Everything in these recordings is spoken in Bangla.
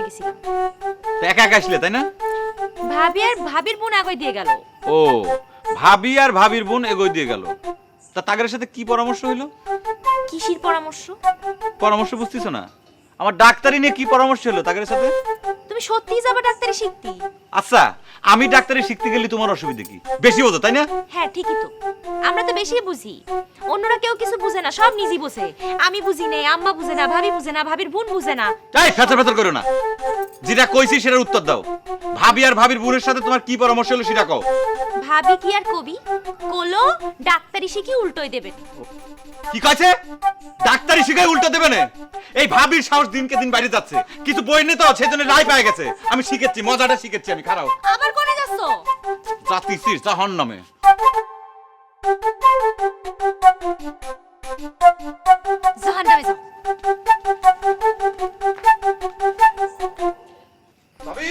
গেছিলাম। তা একা একা আসলে তাই না? ভাবি আর ভাবির বোন আগে দিয়ে গেল। ও, ভাবি আর ভাবির বোন এগোয় দিয়ে গেল। তা তাদের সাথে কি পরামর্শ হইলো? কিসির পরামর্শ? পরামর্শ বুঝতেছো না? আমার ডাক্তারি নিয়ে কি পরামর্শ হলো তাদের সাথে? তুমি সত্যিই যাবে ডাক্তারি শিখতে? আচ্ছা, আমি ডাক্তারি শিখতে গেলে তোমার অসুবিধা কি? বেশি বোঝো তাই না? হ্যাঁ ঠিকই তো, আমরা তো বেশি বুঝি। অন্যরা কেউ কিছু বুঝে না, সব নিজেই বুঝে। আমি বুঝি না, আম্মা বুঝে না, ভাবি বুঝে না, ভাবির বোন বুঝে না। তাই ফেচার ফেচার করো না, যেটা কইছি সেটার উত্তর দাও। ভাবি আর ভাবির বোনের সাথে তোমার কি পরামর্শ হলো সেটা কও। ভাবি কি আর কবি কোলো ডাক্তারি শিখি উল্টোই দেবে। কি কইছে? ডাক্তারি শিখাই উল্টো দেবে না? এই ভাবির সাহস দিনকে দিন বাইরে যাচ্ছে। কিছু বই নে তো, সেজন্য রায় পেয়ে গেছে। আমি শিখেছি, মজাটা শিখেছি আমি। খারাপ আবার কোনে যাচ্ছ? জাতি সির জাহান নামে। জাহান্নামে যাও। ভাবি,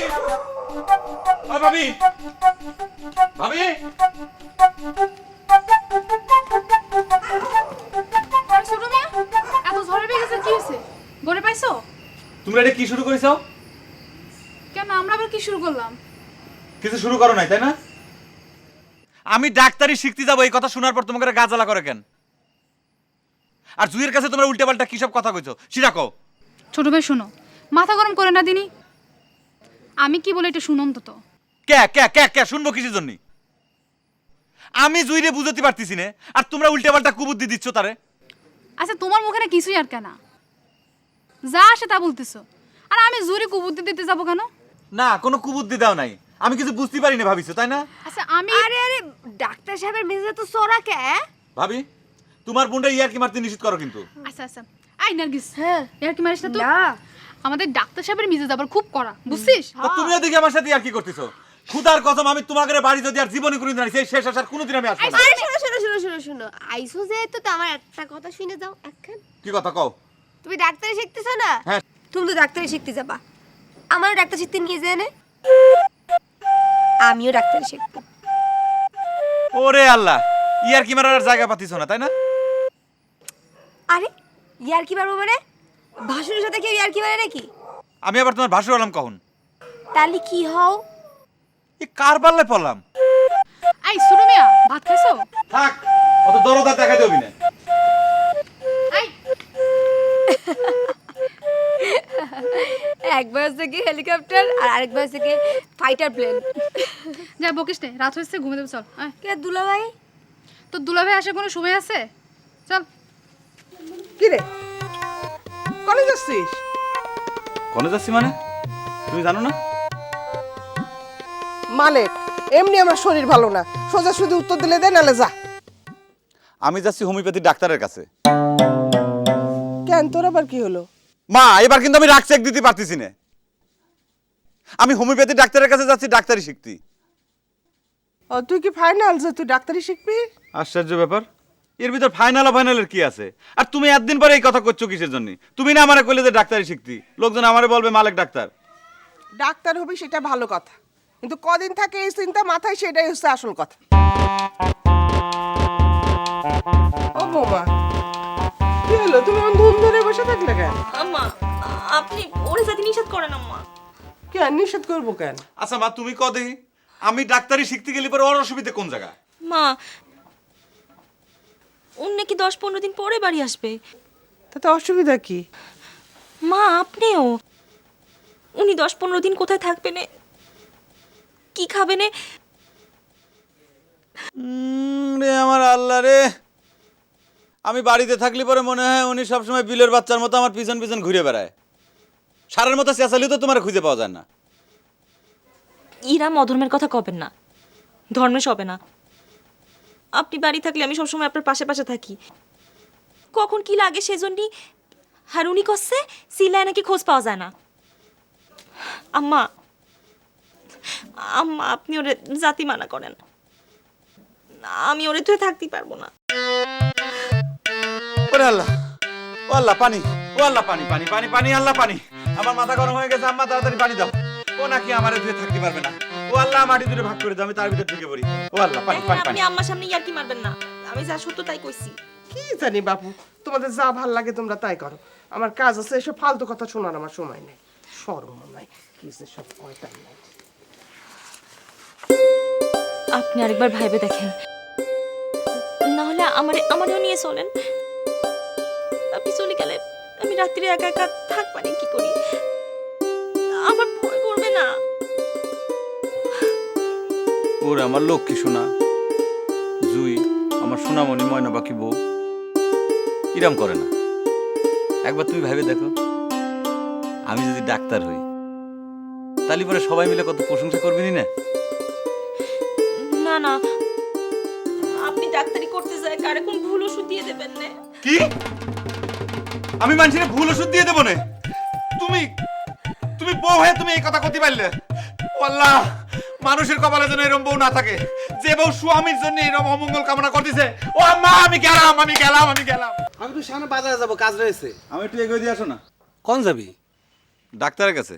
ও ভাবি, ভাবি, আরে ছোট মেয়ে, এত ঝড়ে বেগেছে কি হয়েছে? ঘরে পাইছো? তোমরা এটা কি শুরু করেছো? কেন আমরা আবার কি শুরু করলাম? কিছু শুরু করো নাই তাই না? আমি ডাক্তারি শিখতে যাবো এই কথা শোনার পর তোমাকে গাজালা করে কেন? আর জুইয়ের কাছে তোমরা উল্টে পাল্টা কি সব কথা কইছো সেটা কও। ছোট ভাই শোনো, মাথা গরম করে না দিনি। আমি কি বলে এটা শুনুন তো। কে কে কে কে শুনবো কিসের জন্য? আমি জুইরে বুঝতে পারতেছি না, আর তোমরা উল্টে পাল্টা কুবুদ্ধি দিচ্ছ তারে। আচ্ছা তোমার মুখে না কিছুই আর কেনা, যা আসে তা বলতেছো। আর আমি জোরে কুবুদ্ধি দিতে যাবো কেন? না, কোনো কুবুদ্ধি দাও নাই, আমি কিছু বুঝতে পারি না ভাবিছো তাই না? আচ্ছা আমি আরে আরে ডাক্তার সাহেবের মেজাজ তো চড়া কে? ভাবি, তোমার বোনটা ইয়ার কি মারতে নিষেধ করো কিন্তু। আচ্ছা আচ্ছা আই নার্গিস, হ্যাঁ এর কি মারিস না তো? না আমাদের ডাক্তার সাহেবের মিজাজ আবার খুব কড়া, বুঝছিস? তা তুমিও দেখি আমার সাথে ইয়ার কি করতেছো। খুদার কসম, আমি তোমাকে বাড়ি যদি আর জীবনে কোনোদিন আসি, সেই শেষ আসার কোনোদিন আমি আসবো না। আরে শোনো শোনো শোনো শোনো শোনো, আইসো যেহেতু তো আমার একটা কথা শুনে যাও একখান। কি কথা কও? তুমি ডাক্তারি শিখতেছো না? হ্যাঁ। তুমি তো ডাক্তারি শিখতে যাবা, আমারও ডাক্তার শিখতে নিয়ে যায় না? আমিও ডাক্তারি শিখবো। ওরে আল্লাহ, ইয়ার কি মারার জায়গা পাতিছো না তাই না? আরে ইয়ার কি পারবো মানে? ভাসুরের সাথে কেউ ইয়ার কি পারে নাকি? আমি আবার তোমার ভাসুর আলাম কখন? তাহলে কি হও? এ কার পাল্লে পড়লাম? আই ছোট মেয়া, ভাত খাইছো? থাক, অত দরদা দেখা দেবি না। আই একবার হচ্ছে কি হেলিকপ্টার আর আরেকবার হচ্ছে কি ফাইটার প্লেন। যা বকিস নে, রাত হয়েছে, ঘুমে দেবে, চল। আয়। কে দুলা ভাই? তো দুলাভাই আসার কোনো সময় আছে? চল। কি রে, কলেজ যাচ্ছিস? কনে যাচ্ছি মানে? তুমি জানো না? মালেক, এমনি আমার শরীর ভালো না, সোজা শুধু উত্তর দিলে দে, নালে যা। আমি যাচ্ছি হোমিওপ্যাথি ডাক্তারের কাছে। কেন, তোর আবার কি হলো? মা, এবার কিন্তু আমি রাগ চেক দিতে পারতেছি না। আমি হোমিওপ্যাথি ডাক্তারের কাছে যাচ্ছি ডাক্তারি শিখতে। ও, তুই কি ফাইনাল যে তুই ডাক্তারি শিখবি? আশ্চর্য ব্যাপার, এর ভিতর ফাইনাল ফাইনালের কি আছে? আর তুমি একদিন পরে এই কথা করছো কিসের জন্য? তুমি না আমারে কইলে যে ডাক্তারি শিখতি, লোকজন আমারে বলবে মালিক ডাক্তার। ডাক্তার হবি সেটা ভালো কথা, কিন্তু কদিন থাকে এই চিন্তা মাথায়, সেটাই হচ্ছে আসল কথা। ও বৌমা, কি হলো, তুমি এমন ধুম ধরে বসে থাকলে কেন? আম্মা আপনি ওরে সাথে নিষেধ করেন আম্মা। কেন নিষেধ করবো কেন? আচ্ছা মা, তুমি কদে আমি ডাক্তারি শিখতে গেলে পরে ওর অসুবিধা কোন জায়গা? মা উনি নাকি 10-15 দিন পরে বাড়ি আসবে। তাতে অসুবিধা কি? মা আপনিও, উনি 10-15 দিন কোথায় থাকবেন, কি খাবেন? রে আমার আল্লাহ রে, আমি বাড়িতে থাকলে পরে মনে হয় উনি সবসময় বিলের বাচ্চার মতো আমার পিছন পিছন ঘুরে বেড়ায়। সারের মতো চেঁচালিও তো তোমার খুঁজে পাওয়া যায় না। ইরাম অধর্মের কথা কবেন না, ধর্মে সবে না। আপনি বাড়ি থাকলে আমি সবসময় আপনার পাশে পাশে থাকি, কখন কি লাগে সেজন্যই। আর উনি করছে সিলায় নাকি খোঁজ পাওয়া যায় না। আম্মা আম্মা আপনি ওরে জাতি মানা করেন, আমি ওরে তুই থাকতেই পারবো না। ওরে আল্লাহ, ও আল্লাহ পানি, ও আল্লাহ পানি পানি পানি পানি, আল্লাহ পানি। আমার মাথা গরম হয়ে গেছে, আম্মা তাড়াতাড়ি পানি দাও। ও নাকি আমারে ধুয়ে থাকতে পারবে না। ও আল্লাহ, মাটি দূরে ভাগ করে দাও, আমি তার ভিতর ঢুকে পড়ি। ও আল্লাহ পানি পানি পানি। আপনি আম্মার সামনে ইয়ার্কি মারবেন না, আমি যা সত্য তাই কইছি। কি জানি বাপু, তোমাদের যা ভাল লাগে তোমরা তাই করো, আমার কাজ আছে, এসব ফালতু কথা শোনার আমার সময় নেই। শরম নাই কি যে সব কয়টা নাই। আপনি আরেকবার ভাইবে দেখেন, না হলে আমারও নিয়ে চলেন। আপনি চলে গেলে আমি রাত্রি একা একা থাকবানি কি করি? আমার ভয় করবে না? ওরে আমার লক্ষ্মী সোনা জুই, আমার সোনামণি ময়না পাখি বউ ইরাম করে না। একবার তুমি ভেবে দেখো, আমি যদি ডাক্তার হই তাহলে পরে সবাই মিলে কত প্রশংসা করবি না? না না, আপনি ডাক্তারি করতে যায় কারে কোন ভুল ওষুধ দিয়ে দেবেন না? কি? আমি মানুষের ভুল ওষুধ দিয়ে দেবো না? তুমি তুমি বউ হয়ে তুমি এই কথা করতে পারলে? ও আল্লাহ, মানুষের কপালে যেন এরকম বউ না থাকে যে বউ স্বামীর জন্য এরকম অমঙ্গল কামনা করতেছে। ও আম্মা, আমি গেলাম। আমি তো সামনে বাজারে যাব, কাজ রয়েছে। আমি একটু এগিয়ে দিয়ে আসো না। কোন যাবি? ডাক্তারের কাছে।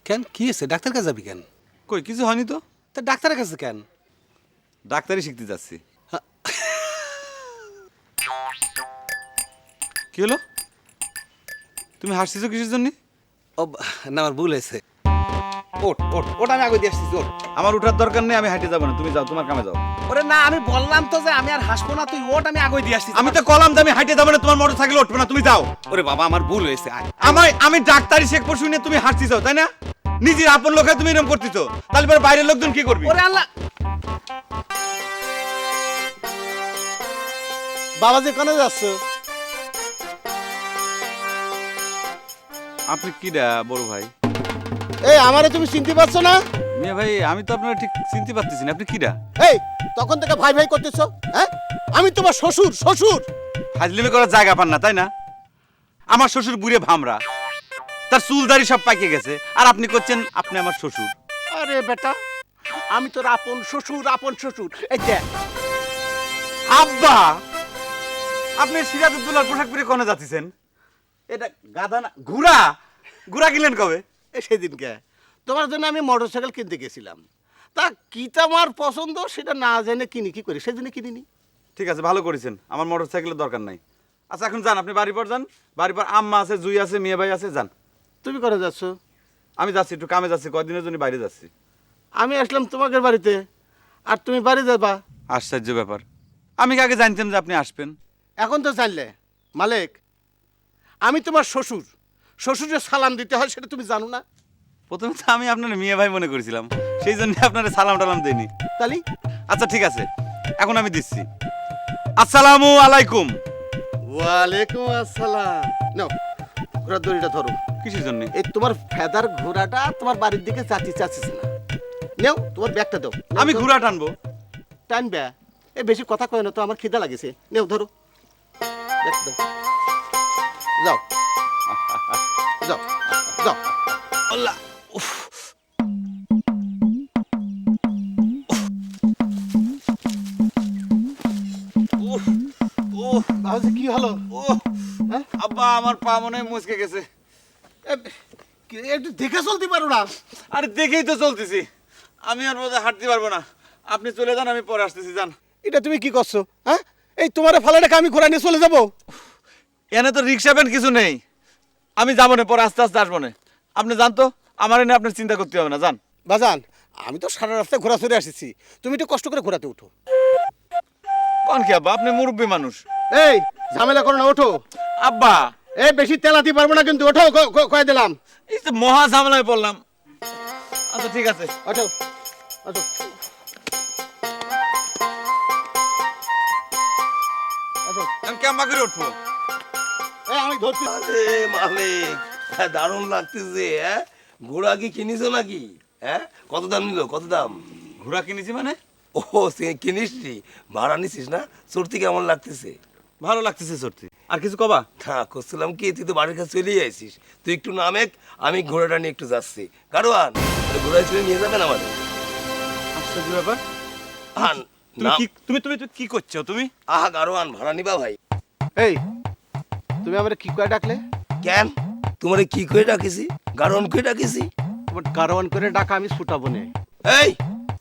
কেন, কি হয়েছে? ডাক্তার কাছে যাবি কেন? কই কিছু হয়নি তো। তা ডাক্তারের কাছে কেন? ডাক্তারি শিখতে যাচ্ছি। কি হলো? তুমি হাসছিস কিসের জন্য? ও না, আমার ভুল হয়েছে। ওটা আমি আগে দিয়ে আসছি। আমার উঠার দরকার নেই, আমি হাঁটে যাবো না, তুমি যাও, তোমার কামে যাও। ওরে না, আমি বললাম তো যে আমি আর হাসবো না, তুই আমি আগে দিয়ে আসছি। আমি তো কলাম যে আমি হাঁটে যাবো না, তোমার মোটর সাইকেল উঠবে না, তুমি যাও। ওরে বাবা, আমার ভুল হয়েছে। আমি ডাক্তারি শিখবো শুনে তুমি হাঁটছিস, তাই না? নিজের আপন লোকে তুমি এরকম করতেছ, তাহলে পরে বাইরের লোকজন কি করবে? ওরে আল্লাহ, বাবা যে কোনে যাচ্ছ? আপনি কিডা বড় ভাই? এই আমারে তুমি চিনতে পারছো না? মিয়া ভাই, আমি তো আপনারা ঠিক চিনতে পারতেছি না, আপনি কিডা? এই তখন থেকে ভাই ভাই করতেছো, হ্যাঁ? আমি তোমার শ্বশুর। হাজলিমি করার জায়গা পান না, তাই না? আমার শ্বশুর বুড়ে ভামরা, তার চুল দাড়ি সব পাকে গেছে, আর আপনি করছেন আপনি আমার শ্বশুর। আরে বেটা, আমি তোর আপন শ্বশুর। এই দেখ, আব্বা, আপনি সিরাজউদ্দৌলার পোশাক পরে কোনে যাচ্ছেন? এটা গাধা না, ঘোড়া কিনলেন কবে? সেদিনকে তোমার জন্য আমি মোটরসাইকেল কিনতে গেছিলাম। তা কি তোমার পছন্দ সেটা না জেনে কিনি কি করি, সেদিনে কিনিনি। ঠিক আছে, ভালো করেছেন, আমার মোটর সাইকেলের দরকার নাই। আচ্ছা এখন যান, আপনি বাড়ি পর যান। বাড়ি পর আম্মা আছে, জুই আছে, মেয়ে ভাই আছে, যান। তুমি করে যাচ্ছ? আমি যাচ্ছি, একটু কামে যাচ্ছি, কয়দিনের জন্য বাইরে যাচ্ছি। আমি আসলাম তোমাদের বাড়িতে, আর তুমি বাড়ি যাবা? আশ্চর্য ব্যাপার, আমি কি আগে জানতাম যে আপনি আসবেন? এখন তো জানলে মালিক, আমি তোমার শ্বশুরের সালাম দিতে হয় সেটা তুমি জানো না? প্রথমে তো আমি আপনার মেয়ে ভাই মনে করেছিলাম, সেই জন্য আপনার সালাম টালাম দেয়নি। তালি আচ্ছা ঠিক আছে, এখন আমি দিচ্ছি। আসসালামু আলাইকুম। ওয়ালাইকুম আসসালাম। নাও ঘোড়ার দড়িটা ধরো। কিসের জন্য? এই তোমার ফেদার ঘোড়াটা তোমার বাড়ির দিকে চাচ্ছিস না। নেও তোমার ব্যাগটা দাও। আমি ঘোড়া টানবো? টানবে? এ বেশি কথা কয় না তো, আমার খিদা লাগেছে। নেও ধরো, ব্যাগটা দাও। যাও যাও যাও। আল্লাহ, বাবাজি কি হলো? হ্যাঁ? আব্বা, আমার পা মনে হয় মুচকে গেছে। একটু দেখে চলতে পারো না? আরে দেখেই তো চলতেছি, আমি আর বোধহয় হাঁটতে পারবো না। আপনি চলে যান, আমি পরে আসতেছি, যান। এটা তুমি কি করছো? হ্যাঁ, এই তোমার ফালা রেখে আমি ঘোড়া নিয়ে চলে যাবো? এনে তো রিক্সা ভ্যান কিছু নেই, আমি যাবো না, পরে আস্তে আস্তে আসবো না। আপনি যান তো, আমার এনে আপনার চিন্তা করতে হবে না, যান। বাজান, আমি তো সারা রাস্তায় ঘোরা চলে আসছি, তুমি একটু কষ্ট করে ঘোরাতে উঠো। কোন কি আব্বা, আপনি মুরব্বী মানুষ। এই ঝামেলা করো না, ওঠো। আব্বা, এই বেশি তেলাতে পারবো না কিন্তু, ওঠো, কয়ে দিলাম। এই তো মহা ঝামেলায় পড়লাম। আচ্ছা ঠিক আছে, ওঠো ওঠো। আমি কেমন করে উঠবো? এই আমি ধরছি। আরে মালিক, দারুণ লাগতেছে। হ্যাঁ, ঘোড়া কি কিনিছো নাকি? হ্যাঁ, কত দাম নিল, কত দাম? ঘোড়া কিনেছি মানে? ও কিনিস নি, ভাড়া নিছিস না? চড়তে কেমন লাগতেছে? ভালো লাগতেছে সত্যি। আর কিছু কবা? না, করছিলাম কি, তুই তো বাড়ির কাছে চলে আইছিস, তুই একটু নামেক, আমি ঘোড়াটা নিয়ে একটু যাচ্ছি। গাড়োয়ান, ঘোড়া চলে নিয়ে যাবেন আমাদের? আশ্চর্য ব্যাপার। আন, তুমি না, কি তুমি তুমি কি করছো তুমি? আহা গাড়োয়ান, ভাড়া নিবা ভাই? এই তুমি আমার কি কয়ে ডাকলে? কেন, তোমারে কি করে ডাকিছি? গাড়োয়ান করে ডাকিছি? তোমার গারওয়ান করে ডাকা আমি ছুটাবো না। এই,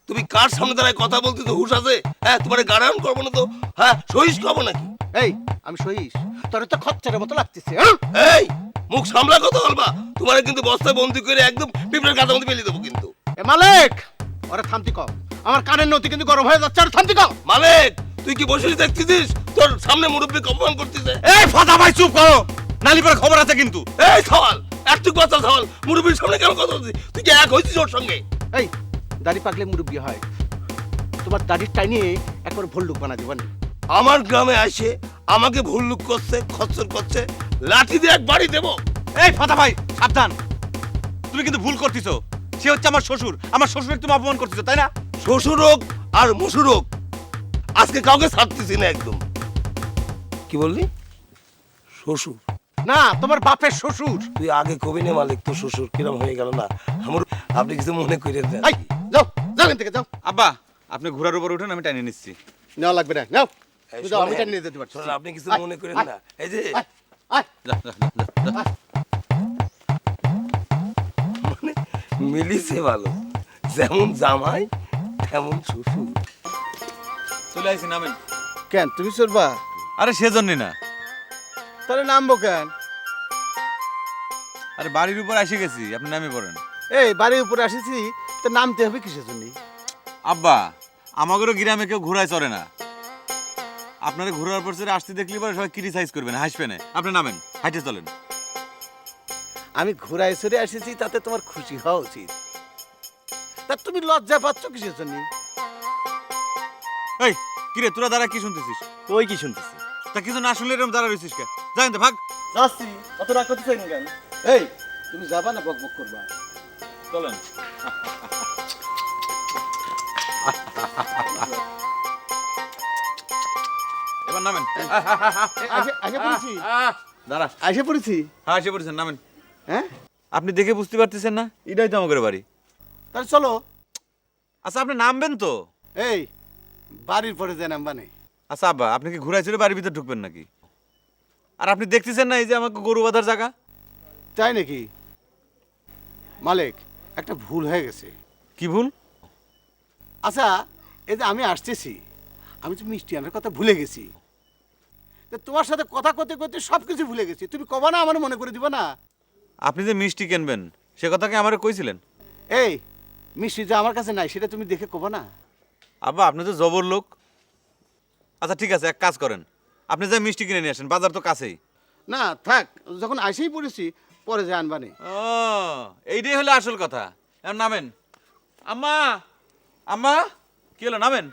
তুমি কার সামনে দাঁড়ায় কথা বলতে তো হুশ আছে? হ্যাঁ, তোমারে গাড়োয়ান করবো না তো? হ্যাঁ, সহিস করবো নাকি? এই আমি সহিস, তোর তো খচ্চরের মতো লাগতেছে। হ্যাঁ? এই, মুখ সামলা কথা বলবা, তোমার কিন্তু বস্তায় বন্দি করে একদম পিঁপড়ের গাছের মধ্যে ফেলে দেবো কিন্তু। এ মালিক, ওরে থামতি কও, আমার কানের নতি কিন্তু গরম হয়ে যাচ্ছে, আর থামতি কও। মালিক, তুই কি বসে দেখতেছিস তোর সামনে মুরব্বী অপমান করতেছে? এই ফাদা ভাই চুপ করো, নালি পরে খবর আছে কিন্তু। এই সওয়াল, একটু কথা সওয়াল, মুরব্বীর সামনে কেন কথা বলছিস? তুই কি এক হয়েছিস ওর সঙ্গে? এই দাড়ি পাকলে মুরব্বি হয়, তোমার দাড়ির টাইনিয়ে একবার ভল্লুক বানা দিবানি। আমার গ্রামে আসে আমাকে ভুল লুক করছে, খচ্চর করছে, লাঠি দিয়ে এক বাড়ি দেবো। এই ফাদা ভাই সাবধান, তুমি কিন্তু ভুল করতেছো। সে হচ্ছে আমার শ্বশুর, আমার শ্বশুরকে তুমি অপমান করতেছো, তাই না? শ্বশুর হোক আর মশুর হোক, আজকে কাউকে ছাড়তেছি না একদম। কি বললি? শ্বশুর? না, তোমার বাপের শ্বশুর। তুই আগে কবি নে মালিক, তোর শ্বশুর কিরম হয়ে গেল না আমার, আপনি কিছু মনে করে দেন। এই যাও, যাও এখান থেকে যাও। আব্বা আপনি ঘোড়ার উপর উঠেন, আমি টানিয়ে নিচ্ছি। নেওয়া লাগবে না, নাও। এই তুমি যাও, আমি শোনেন, এটা নিয়ে যেতে পারছি। শোনেন, আপনি কিছু আয়, মনে করেন আয়, না। এই যে আয়, আয়, যা, যা, যা, যা, যা। আয়। মানে মিলিছে ভালো, যেমন জামাই তেমন শ্বশুর। চলে আইসি, নামেন। কেন তুমি চলবা? আরে সেজন্যই না, তাহলে নামবো কেন? আরে বাড়ির উপর এসে গেছি, আপনি নামে পড়েন। এই বাড়ির উপরে আসিছি, তো নামতে হবে কিসের জন্য? আব্বা আমাদেরও গ্রামে কেউ ঘোড়ায় চড়ে না, আপনারা ঘোড়ার পর চড়ে আসতে দেখলে পরে সবাই ক্রিটিসাইজ করবেন, হাসবেন। আপনি নামেন, হাইটে চলেন। আমি ঘোড়ায় চড়ে আসিছি, তাতে তোমার খুশি হওয়া উচিত। তা তুমি লজ্জা পাচ্ছ কিসের জন্য? এই কিরে তোরা দাঁড়া কি শুনতেছিস? ওই কি শুনতেছি? তা কিছু না শুনলে এরকম দাঁড়া রয়েছিস কে? জানেন তো ভাগ। যাচ্ছি, অত রাগ করতেছেন কেন? এই তুমি যাবা না বকবক করবা? চলেন। এবার নামেন। আসে পড়েছি, দাঁড়া। আসে পড়েছি। হ্যাঁ এসে পড়েছেন, নামেন। হ্যাঁ, আপনি দেখে বুঝতে পারতেছেন না এটাই তো আমাদের বাড়ি। তাহলে চলো। আচ্ছা আপনি নামবেন তো? এই বাড়ির পরে যে নামবা নেই। আচ্ছা আব্বা আপনি কি ঘুরাই ছিল বাড়ির ভিতর ঢুকবেন নাকি? আর আপনি দেখতেছেন না এই যে আমাকে গরু বাঁধার জায়গা? তাই নাকি? মালিক, একটা ভুল হয়ে গেছে। কি ভুল? আচ্ছা, এই যে আমি আসতেছি, আমি তো মিষ্টি আনার কথা ভুলে গেছি। তা তোমার সাথে কথা করতে করতে সব কিছু ভুলে গেছি। তুমি কবা না, আমার মনে করে দিবা না? আপনি যে মিষ্টি কিনবেন সে কথা কি আমারে কইছিলেন? এই মিষ্টি যে আমার কাছে নাই, সেটা তুমি দেখে কবা না? আব্বা আপনি তো জবর লোক। আচ্ছা ঠিক আছে, এক কাজ করেন, আপনি যে মিষ্টি কিনে নিয়ে আসেন, বাজার তো কাছেই। না থাক, যখন আসেই পড়েছি পরে যে আনবানি। ও এইটাই হলো আসল কথা। এখন নামেন। আম্মা, আম্মা কি হলো? নামেন।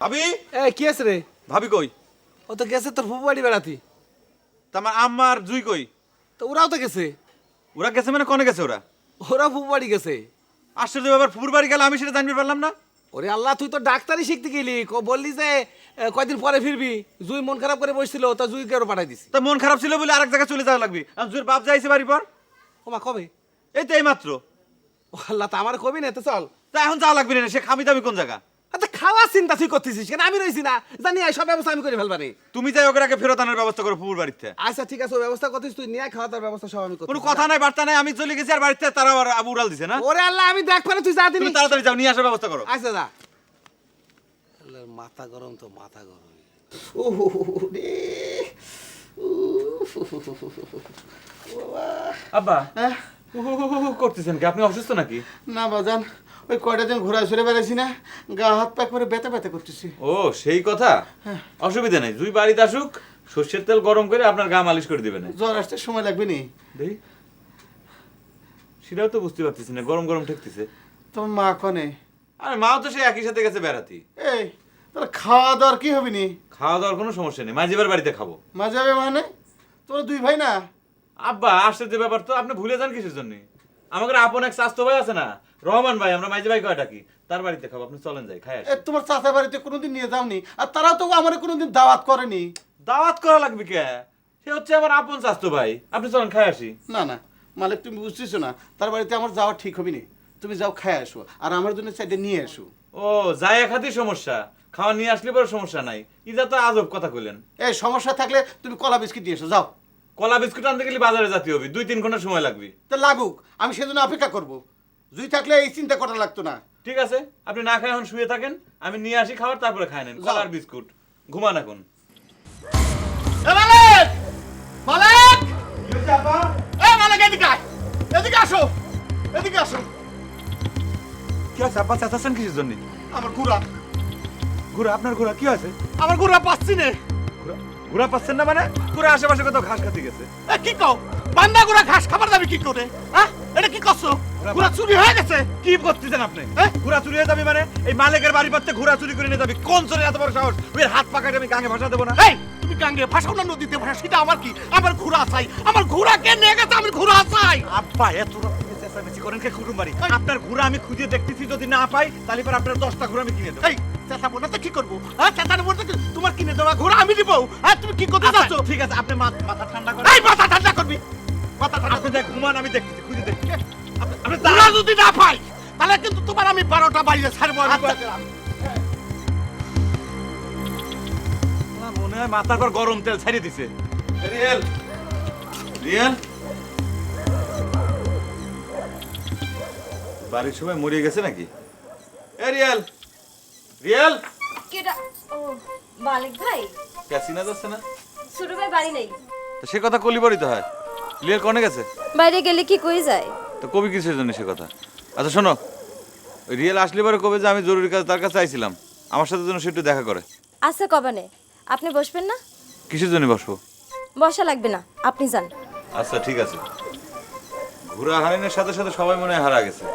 ভাবি, এ কি আছে রে? ভাবি কই? ও তো গেছে তোর ফুফু বাড়ি বেড়াতি। তা আমার আম্মা আর জুই কই? তো ওরাও তো গেছে। ওরা গেছে মানে কনে গেছে ওরা? ওরা ফুফু বাড়ি গেছে। আশ্চর্য ব্যাপার, ফুপুর বাড়ি গেলে আমি সেটা জানতে পারলাম না। ওরে আল্লাহ, তুই তো ডাক্তারি শিখতে গেলি, বললি যে কয়দিন পরে ফিরবি। জুই মন খারাপ করে বসছিল, তা জুইকে আরো পাঠাই দিছি। তা মন খারাপ ছিল বলে আরেক জায়গায় চলে যাওয়া লাগবে। আর জুইয়ের বাপ যাইছে বাড়ি পর। ওমা কবে? এই তো এই মাত্র। ও আল্লাহ, তা আমার কবি না, তো চল। তা এখন যাওয়া লাগবে না, সে খামি দামি কোন জায়গা? আচ্ছা খাওয়ার চিন্তা তুই করতেছিস কেন? আমি রয়েছি না, জানি এই সব ব্যবস্থা আমি করে ফেলবানি। তুমি যাই ওকে আগে ফেরত আনার ব্যবস্থা করো ফুপুর বাড়িতে। আচ্ছা ঠিক আছে, ওই ব্যবস্থা করতিস তুই, নিয়ে খাওয়া দাওয়ার ব্যবস্থা সব আমি করতেছি। কোনো কথা নাই বার্তা নাই, আমি চলে গেছি আর বাড়িতে তারা আবার আবু উড়াল দিছে না। ওরে আল্লাহ, আমি দেখ পারে তুই যা দিবি। তুমি তাড়াতাড়ি যাও, নিয়ে আসার ব্যবস্থা করো। আচ্ছা যা। আল্লাহর মাথা গরম তো মাথা গরম। আব্বা করতেছেন কি? আপনি অসুস্থ নাকি? না বাজান, ওই কয়টা দিন ঘোরা সরে বেড়াইছি না, গা হাত পা করে ব্যথা ব্যথা করতেছি। ও সেই কথা। অসুবিধা নেই, জুই বাড়িতে আসুক, সর্ষের তেল গরম করে আপনার গা মালিশ করে দিবেন। জ্বর আসতে সময় লাগবে নি? দেখি সেটাও তো বুঝতে পারতেছি না, গরম গরম ঠেকতেছে। তোমার মা কনে? আর মাও তো সে একই সাথে গেছে বেড়াতে। এই তাহলে খাওয়া দাওয়ার কি হবে নি? খাওয়া দাওয়ার কোনো সমস্যা নেই, মাঝিবার বাড়িতে খাবো। মা যাবে মানে? তোরা দুই ভাই না? আব্বা আসছে যে ব্যাপার তো আপনি ভুলে যান কিসের জন্য? আমাদের আপন এক স্বাস্থ্য ভাই আছে না, রহমান ভাই, আমরা মাঝি ভাই কয় ডাকি, তার বাড়িতে খাবো। আপনি চলেন যাই খাই আসি। এ তোমার চাচা বাড়িতে কোনোদিন নিয়ে যাওনি, আর তারাও তো আমার কোনোদিন দাওয়াত করেনি। দাওয়াত করা লাগবে কে? সে হচ্ছে আমার আপন স্বাস্থ্য ভাই। আপনি চলেন খাই আসি। না না মালিক, তুমি বুঝতেছো না, তার বাড়িতে আমার যাওয়া ঠিক হবে নি। তুমি যাও খাই আসো, আর আমার জন্য সাইডে নিয়ে এসো। ও যাই খাতি সমস্যা, খাওয়া নিয়ে আসলে পরে সমস্যা নাই। ইদা তো আজব কথা কইলেন। এই সমস্যা থাকলে তুমি কলা বিস্কিট নিয়ে এসো, যাও। কলা বিস্কুট আনতে গেলে বাজারে যেতে হবে, 2-3 ঘন্টা সময় লাগবে। তা লাগুক, আমি সেজন্য অপেক্ষা করব। জুই থাকলে এই চিন্তা করা লাগতো না। ঠিক আছে, আপনি না খাই এখন শুয়ে থাকেন, আমি নিয়ে আসি খাবার, তারপরে খাই নেন কলা আর বিস্কুট। ঘুমান এখন। মালিক! মালিক! আছে আব্বা চেঁচাচ্ছেন কিসের জন্য? আমার ঘোড়া ঘোড়া? আপনার ঘোড়া কি আছে? আমার ঘোড়া পাচ্ছি না। ঘোড়া পাচ্ছেন না মানে? ঘোড়া আশেপাশে কোথাও ঘাস খাতে গেছে। কি কও বান্দা ঘোড়া ঘাস খাবার যাবে কি করে? হ্যাঁ এটা কি করছো? ঘোড়া চুরি হয়ে গেছে। কি করতেছেন আপনি? ঘোড়া চুরি হয়ে যাবি মানে? এই মালিকের বাড়ি পাচ্ছে ঘোড়া চুরি করে নিয়ে যাবি? কোন চোরের এত বড় সাহস? ওই হাত পাকাটা আমি গাঙে ভাষা দেবো না? এই তুমি গাঙ্গে ভাষাও না নদীতে ভাষা, সেটা আমার কি? আমার ঘোড়া চাই, আমার ঘোড়া কে নিয়ে গেছে? আমি ঘোড়া চাই। আব্বা এত রকমের চেঁচামেচি করেন কে কুটুম বাড়ি? আপনার ঘোড়া আমি খুঁজে দেখতেছি, যদি না পাই তাহলে পর আপনার 10টা ঘোড়া আমি কিনে দেবো। এই চেঁচাবো না তো কি করবো? হ্যাঁ চেঁচানো বলতে তোমার কিনে দেওয়া ঘোড়া আমি দিব? হ্যাঁ তুমি কি করতে চাচ্ছ? ঠিক আছে, আপনি মাথা ঠান্ডা করেন। এই মাথা ঠান্ডা করবি, মাথা ঠান্ডা আপনি দেখ ঘুমান, আমি দেখতেছি, খুঁজে দেখতেছি। আপনি ঘোড়া যদি না পাই তাহলে কিন্তু তোমার আমি 12টা বাইরে ছাড়বো। আমি আমার মনে হয় মাথার পর গরম তেল ছাড়িয়ে দিছে। রিয়েল রিয়েল বাড়ির সবাই মরে গেছে নাকি? এ রিয়েল রিয়েল কেটা? ও মালিক ভাই, ক্যাসিনা যাচ্ছে না? ছোট ভাই বাড়ি নেই। তো সে কথা কলিবারই তো হয়। রিয়েল কনে গেছে? বাইরে গেলে কি কই যায়? তো কবি কিসের জন্য সে কথা? আচ্ছা শোনো, ওই রিয়েল আসলে পরে কবে যে আমি জরুরি কাজ তার কাছে আইছিলাম, আমার সাথে যেন সে একটু দেখা করে। আচ্ছা কবানে, আপনি বসবেন না? কিসের জন্য বসবো? বসা লাগবে না, আপনি যান। আচ্ছা ঠিক আছে। ঘোড়া হারানোর সাথে সাথে সবাই মনে হয় হারা গেছে।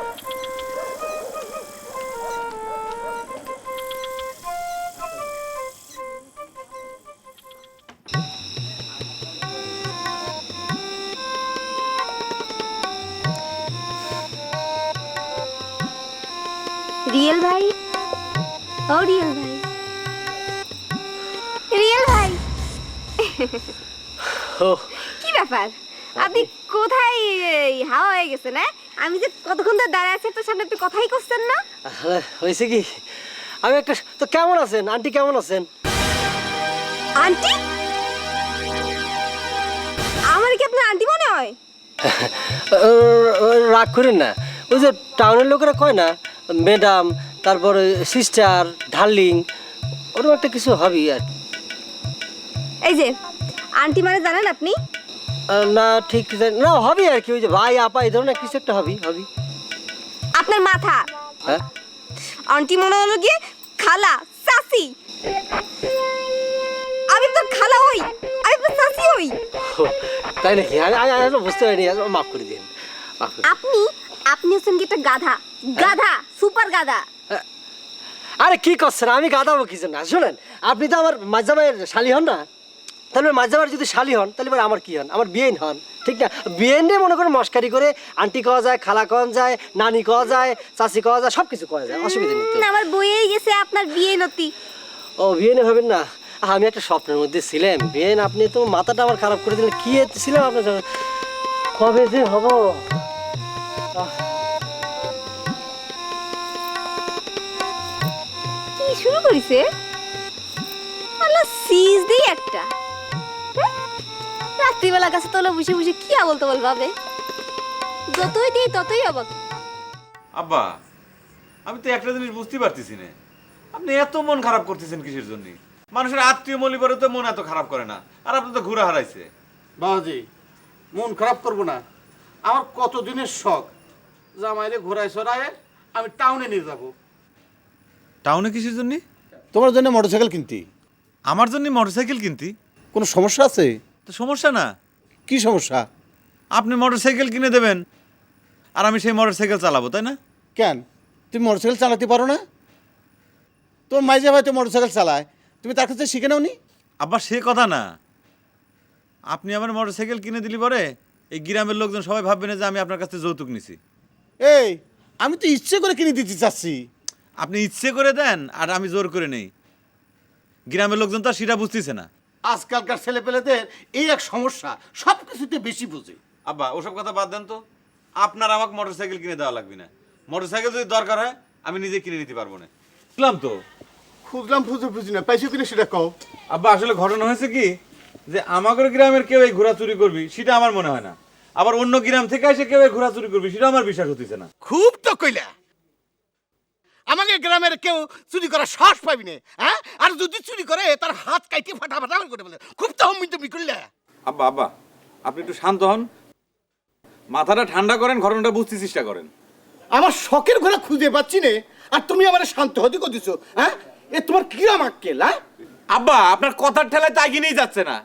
রিয়েল ভাই, ও রিয়েল ভাই, রিয়েল ভাই, কি ব্যাপার? আপনি কোথায় হাওয়া হয়ে গেছেন? আমি যে কতক্ষণ ধরে দাঁড়ায় আছি তো সামনে, আপনি কথাই করছেন না। হয়েছে কি, আমি একটা তো কেমন আছেন আন্টি, কেমন আছেন? আন্টি? আমার কি আপনার আন্টি মনে হয়? রাগ করেন না, ওই যে টাউনের লোকেরা কয় না ম্যাডাম, তারপরে সিস্টার, ডার্লিং, ওরকম একটা কিছু হবি আর। এই যে আন্টি মানে জানেন আপনি? না ঠিক না, হবি আর কি, ওই যে ভাই আপা এই ধরনের কিছু একটা হবি হবি। আপনার মাথা। হ্যাঁ আন্টি মনে হলো গিয়ে খালা, চাচি। আমি তো খালা হই, আমি তো চাচি হই। তাই নাকি? আমি বুঝতে পারিনি, মাফ করে দিন। আপনি আপনি হচ্ছেন কি একটা গাধা, গাধা, সুপার গাধা। আরে কি করছেন, আমি গাদাবো কিছু না। শোনেন, আপনি তো আমার মাঝজামাইয়ের শালি হন না, তাহলে মাঝজামাইয়ের যদি শালি হন তাহলে এবার আমার কি হন? আমার বিয়েন হন, ঠিক না? বিয়েনে মনে করেন মস্কারি করে আন্টি কওয়া যায়, খালা কওয়া যায়, নানি কওয়া যায়, চাচি কওয়া যায়, সব কিছু কওয়া যায়, অসুবিধা নেই তো। আমার বইয়েই গেছে আপনার বিয়ে নতি। ও বিয়েনে হবেন না? আমি একটা স্বপ্নের মধ্যে ছিলাম বিয়েন, আপনি তো মাথাটা আমার খারাপ করে দিলেন। কি ছিলাম আপনার সঙ্গে? কবে যে হব? কি শুরু করেছে? আল্লাহ সিজ দেই একটা। রাত্রিবেলা কাছে তোলা বসে বসে কি আবল তাবল ভাবে, যতই দিই ততই অবাক। আব্বা আমি তো একটা জিনিস বুঝতে পারতেছি না, আপনি এত মন খারাপ করতেছেন কিসের জন্য? মানুষের আত্মীয় মলি পরে তো মন এত খারাপ করে না, আর আপনি তো ঘুরে হারাইছে। বাবাজি মন খারাপ করবো না, আমার কত দিনের শখ জামাইরে ঘোরায় সরায় আমি টাউনে নিয়ে যাব। টাউনে কিসের জন্য? তোমার জন্য মোটরসাইকেল কিনতি। আমার জন্য মোটরসাইকেল কিনতি? কোনো সমস্যা আছে? তো সমস্যা না। কি সমস্যা? আপনি মোটরসাইকেল কিনে দেবেন আর আমি সেই মোটরসাইকেল চালাবো, তাই না? কেন তুমি মোটরসাইকেল চালাতে পারো না? তোর মাইজা ভাই তো মোটরসাইকেল চালায়, তুমি তার কাছে শিখে নাও নি? আব্বা সে কথা না, আপনি আমার মোটরসাইকেল কিনে দিলি পরে এই গ্রামের লোকজন সবাই ভাববে না যে আমি আপনার কাছে যৌতুক নিছি। এই আমি তো ইচ্ছে করে কিনে দিতে চাচ্ছি। আপনি ইচ্ছে করে দেন আর আমি জোর করে নেই, গ্রামের লোকজন তো আর সেটা বুঝতেছে না। আজকালকার ছেলেপেলেদের এই এক সমস্যা, সব কিছুতে বেশি বোঝে। আব্বা ওসব কথা বাদ দেন তো, আপনার আমাকে মোটরসাইকেল কিনে দেওয়া লাগবে না। মোটরসাইকেল যদি দরকার হয় আমি নিজে কিনে নিতে পারবো না। বুঝলাম তো। খুঁজলাম বুঝি না, পাইছো কিনা সেটা কও। আব্বা আসলে ঘটনা হয়েছে কি, যে আমাদের গ্রামের কেউ এই ঘোড়া চুরি করবি সেটা আমার মনে হয় না, আবার অন্য গ্রাম থেকে এসে কেউ এই ঘোড়া চুরি করবি সেটা আমার বিশ্বাস হতেছে না। খুব তো কইলা, আমাকে গ্রামের কেউ চুরি করার সাহস পাবি না। হ্যাঁ, আর যদি চুরি করে তার হাত কাইটে ফাটা ফাটা করে বলে, খুব তো হম্মি তুমি করলে। আব্বা আব্বা আপনি একটু শান্ত হন, মাথাটা ঠান্ডা করেন, ঘটনাটা বুঝতে চেষ্টা করেন। আমার শখের ঘোড়া খুঁজে পাচ্ছি না, আর তুমি আমার শান্ত হতে দিছো। হ্যাঁ, এ তোমার কিরাম আক্কেল? হ্যাঁ আব্বা, আপনার কথার ঠেলায় তো এগিয়েই যাচ্ছে না।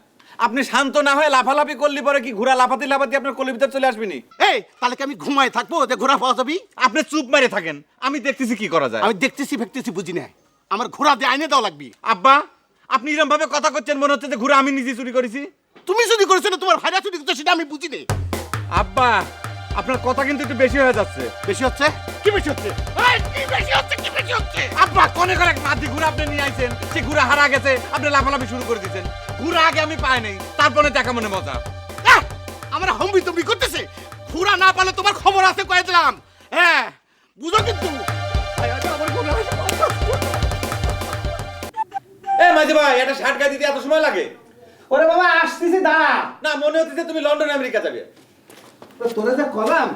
আপনি শান্ত না হয়ে লাফালাফি করলে পরে কি ঘোড়া লাফাতে লাফাতে আপনার কলির ভিতর চলে আসবেনি? এই, তাহলে কি আমি ঘুমায় থাকবো যে ঘোড়া পাওয়া যাবি? আপনি চুপ মেরে থাকেন, আমি দেখতেছি কি করা যায়। আমি দেখতেছি ফেকতেছি বুঝি না, আমার ঘোড়া দিয়ে আইনে দেওয়া লাগবে। আব্বা, আপনি এরকম ভাবে কথা করছেন মনে হচ্ছে যে ঘোড়া আমি নিজে চুরি করেছি। তুমি যদি করেছো না, তোমার ভাইরা চুরি করছো, সেটা আমি বুঝি না। আব্বা, আপনার কথা কিন্তু একটু বেশি হয়ে যাচ্ছে। বেশি হচ্ছে? কি বেশি হচ্ছে? এই, কি বেশি হচ্ছে? কি বেশি হচ্ছে? আব্বা, কোনে করে মাটি ঘোড়া আপনি নিয়ে আইছেন, সে ঘোড়া হারা গেছে, আপনি লাফালাফি শুরু করে দিয়েছেন। ঘোড়া আগে আমি পাই নাই, তারপরে দেখা মনে মজা। আমরা হম্বি তম্বি করতেছে। ঘোড়া না পালে তোমার খবর আছে কয়ে দিলাম। হ্যাঁ, বুঝো কিন্তু। এ মাঝি ভাই, একটা শার্ট গায়ে দিতে এত সময় লাগে? ওরে বাবা, আসতেছি, দাঁড়া। না, মনে হচ্ছে যে তুমি লন্ডন আমেরিকা যাবে। তোরে যে কলাম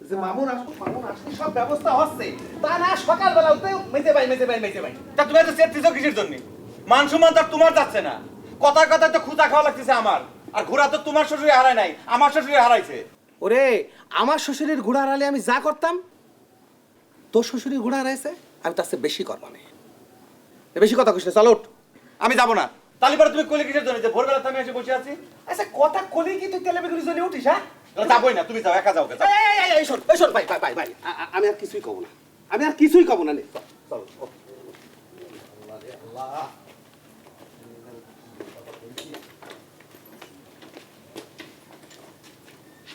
যে মামুন আসলে সব ব্যবস্থা হচ্ছে, তা না সকালবেলা উঠতে মেজে ভাই। তা তুমি এত চেষ্টিছ কিসের জন্য? মান সম্মান তো আর তোমার যাচ্ছে না, কথায় কথায় তো খুঁজা খাওয়া লাগতেছে আমার। আর ঘোড়া তো তোমার শ্বশুরে হারায় নাই, আমার শ্বশুরে হারাইছে। ওরে, আমার শ্বশুরের ঘোড়া হারালে আমি যা করতাম, তোর শ্বশুরের ঘোড়া হারাইছে, আমি তার চেয়ে বেশি করবো না। বেশি কথা কইস না, চল উঠ। আমি যাবো না। তাহলে পরে তুমি কলি কিসের জন্য যে ভোরবেলা আমি এসে বসে আছি? আচ্ছা, কথা কলি কি তুই তেলে বেগুনি জ্বলে উঠিস? হ্যাঁ, তাহলে যাবোই না, তুমি যাও, একা যাও। এই শোন ভাই, আমি আর কিছুই কব না, নে চল।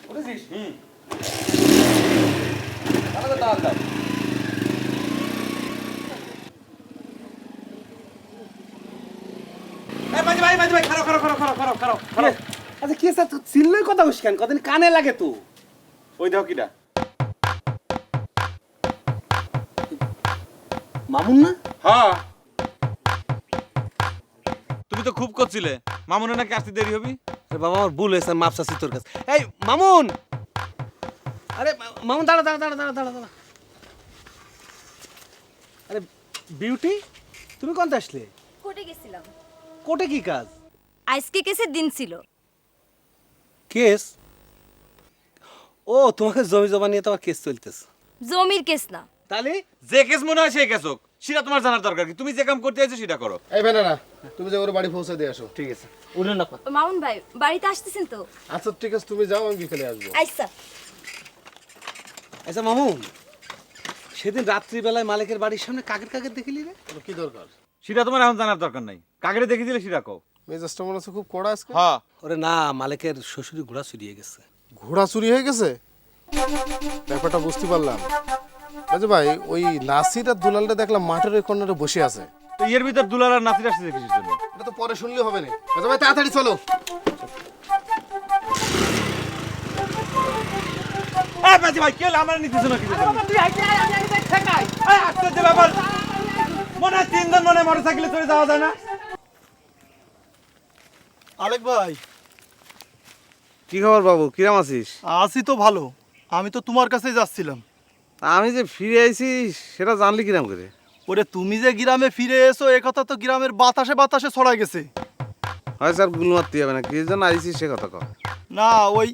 বুঝেছিস? তাহলে তো দাঁড়ান। মাঝি ভাই, খারাপ। আচ্ছা, কি আছে চিল্লই কথা কইস কেন? কদিন কানে লাগে তো। ওই দেখো কিটা। মামুন না? হ্যাঁ, তুমি তো খুব করছিলে মামুনে নাকি আসতে দেরি হবি। আরে বাবা, আমার ভুল হয়েছে, মাপ চাচ্ছি তোর কাছে। এই মামুন, আরে মামুন, দাঁড়া। আরে বিউটি, তুমি কোনটা আসলে? কোর্টে গেছিলাম, কোর্টে কি কাজ? আজকে কেসের দিন ছিল। কেস? ও, তোমাকে জমি জমা নিয়ে তোমার কেস চলতেছে। জমির কেস না। তাহলে যে কেস মনে হয় সেই কেস হোক, সেটা তোমার জানার দরকার কি? তুমি যে কাম করতে আইছো সেটা করো। এই না, তুমি যে ওর বাড়ি পৌঁছে দিয়ে আসো। ঠিক আছে, উঠে না। মামুন ভাই বাড়িতে আসতেছেন তো? আচ্ছা ঠিক আছে, তুমি যাও, আমি বিকেলে আসবো। আচ্ছা। আচ্ছা মামুন, সেদিন রাত্রিবেলায় মালিকের বাড়ির সামনে কাকের দেখিলি রে? কি দরকার? সেটা তোমার এখন জানার দরকার নাই। কাগরে দেখে দিলে সেটা কও। মেজাজটা মনে হচ্ছে খুব কড়া আজকে। হ্যাঁ, ওরে না, মালিকের শ্বশুরি ঘোড়া চুরিয়ে গেছে। ঘোড়া চুরি হয়ে গেছে? ব্যাপারটা বুঝতে পারলাম। আচ্ছা ভাই, ওই নাসির আর দুলালটা দেখলাম মাঠের ওই কর্নারে বসে আছে। তো এর ভিতর দুলাল আর নাতির আসছে কিসের জন্য? এটা তো পরে শুনলে হবে না। আচ্ছা ভাই, তাড়াতাড়ি চলো। মাঝি ভাই, কে আমার নিতেছ না কিছু? আশ্চর্য ব্যাপার, মনে হয় তিনজন মনে মোটর সাইকেলে চলে যাওয়া যায় না। আলেক ভাই, কি খবর বাবু, কিরম আছিস? আছি তো ভালো। আমি তো তোমার কাছেই যাচ্ছিলাম। আমি যে ফিরে আইছি সেটা জানলি কিরাম করে? ওরে, তুমি যে গ্রামে ফিরে এসো এ কথা তো গ্রামের বাতাসে ছড়াই গেছে। হয় স্যার, গুল মারতে হবে না, কি জন্য আইছি সে কথা কও। না, ওই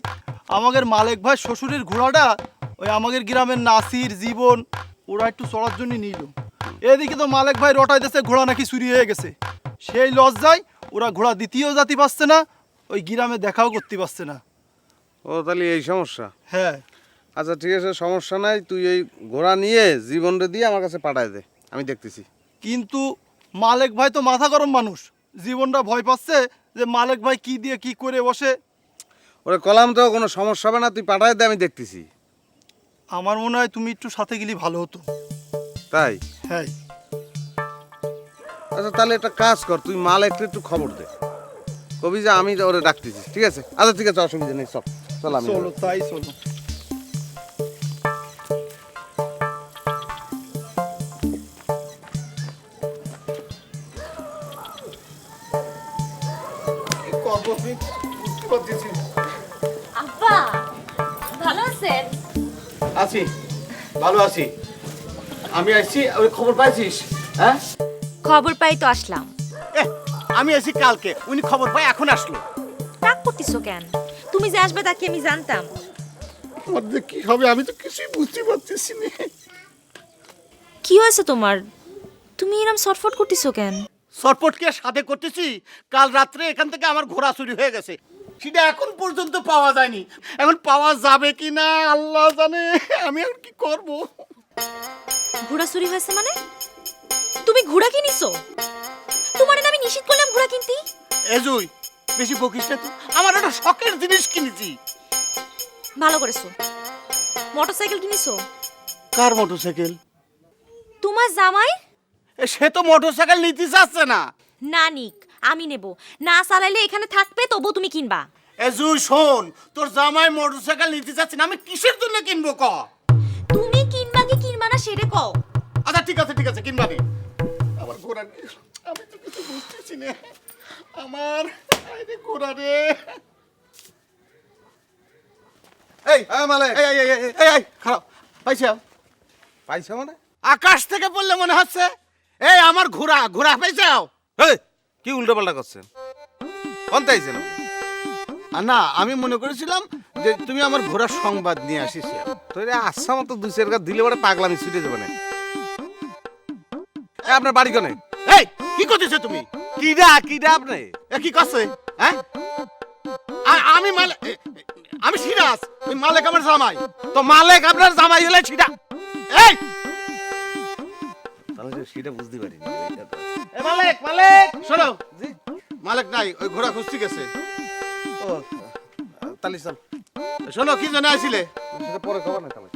আমাদের মালিক ভাই শ্বশুরের ঘোড়াটা ওই আমাদের গ্রামের নাসির, জীবন ওরা একটু চড়ার জন্য নিল। এদিকে তো মালিক ভাই রটাই দিয়েছে ঘোড়া নাকি চুরি হয়ে গেছে। সেই লজ্জায় ওরা ঘোড়া দ্বিতীয় জাতি পাচ্ছে না, ওই গ্রামে দেখাও করতে পারছে না। ও, তাহলে এই সমস্যা? হ্যাঁ। আচ্ছা ঠিক আছে, সমস্যা নাই, তুই এই ঘোড়া নিয়ে জীবনটা দিয়ে আমার কাছে পাঠায় দে, আমি দেখতেছি। কিন্তু মালিক ভাই তো মাথা গরম মানুষ, জীবনটা ভয় পাচ্ছে যে মালিক ভাই কি দিয়ে কি করে বসে। ওরে কলাম, তো কোনো সমস্যা হবে না, তুই পাঠায় দে, আমি দেখতেছি। আমার মনে হয় তুমি একটু সাথে গেলে ভালো হতো। তাই? হ্যাঁ। আচ্ছা তাহলে একটা কাজ কর, তুই মাল একটু খবর দে, কবি যে আমি ওরে ডাকতেছি। ঠিক আছে? আচ্ছা ঠিক আছে, অসুবিধা নেই, চল আমি। চলো, তাই চলো। আব্বা ভালো আছেন? আছি, ভালো আছি। আমি আসছি, ওই খবর পাইছিস? হ্যাঁ, খবর পাই তো আসলাম। আমি আসি কালকে, উনি খবর পাই এখন আসলো। রাগ করতেছো কেন? তুমি যে আসবে তাকে আমি জানতাম। আমার যে কি হবে আমি তো কিছুই বুঝতে পারতেছি না। কি হয়েছে তোমার? তুমি এরম ছটফট করতেছো কেন? সরপটকে সাথে করতেছি, কাল রাত্রে এখান থেকে আমার ঘোড়া চুরি হয়ে গেছে, সেটা এখন পর্যন্ত পাওয়া যায়নি। এখন পাওয়া যাবে কি না আল্লাহ জানে, আমি এখন কি করব। ঘোড়া চুরি হয়েছে মানে? তুমি ঘোড়া কিনিছো? তোমার আমি নিষেধ করলাম ঘোড়া কিনতে। এজুই বেশি বকিস না তো, আমার একটা শখের জিনিস কিনেছি। ভালো করেছো। মোটরসাইকেল কিনিছো? কার মোটরসাইকেল? তোমার জামাই? সে তো মোটরসাইকেল নিতে চাচ্ছে না। না নিক, আমি নেব। না চালাইলে এখানে থাকবে, তবু তুমি কিনবা। এজুই শোন, তোর জামাই মোটরসাইকেল নিতে চাচ্ছে না, আমি কিসের জন্য কিনবো ক? তুমি কিনবা কি কিনবা না সেটা কও। আচ্ছা ঠিক আছে ঠিক আছে, কিনবা নি। আমার ঘোড়া আমি তো কিছু বুঝতেছি না। আমার আইরে ঘোড়া রে। এই মালে এই এই এই এই এই খারাপ পাইছো? পাইছো মানে? আকাশ থেকে পড়লে মনে হচ্ছে। এই আমার ঘোড়া ঘোড়া পাইছো? এই কি উল্টোপাল্টা করছেন? কোন তাইছেন? না আমি মনে করেছিলাম যে তুমি আমার ঘোড়ার সংবাদ নিয়ে আসিস। তো আচ্ছা মতো দুই চার গা দিলে পরে পাগলামি ছুটে যাবে না। আপনার বাড়ি কোনে? এই কি করতেছো তুমি? কিডা আপনি? এ কি করছে? হ্যাঁ আমি আমি সিরাজ, ওই মালিক আমার জামাই। তো মালিক আপনার জামাই হলে ছিটা। এই তাহলে সেটা বুঝতে পারিনি। এ মালিক মালিক শোনো, জি মালিক নাই, ওই ঘোড়া খুঁজতে গেছে। ও তাহলে চল, শোনো কি জন্য আইছিলে? সেটা পরে খবর না তাহলে।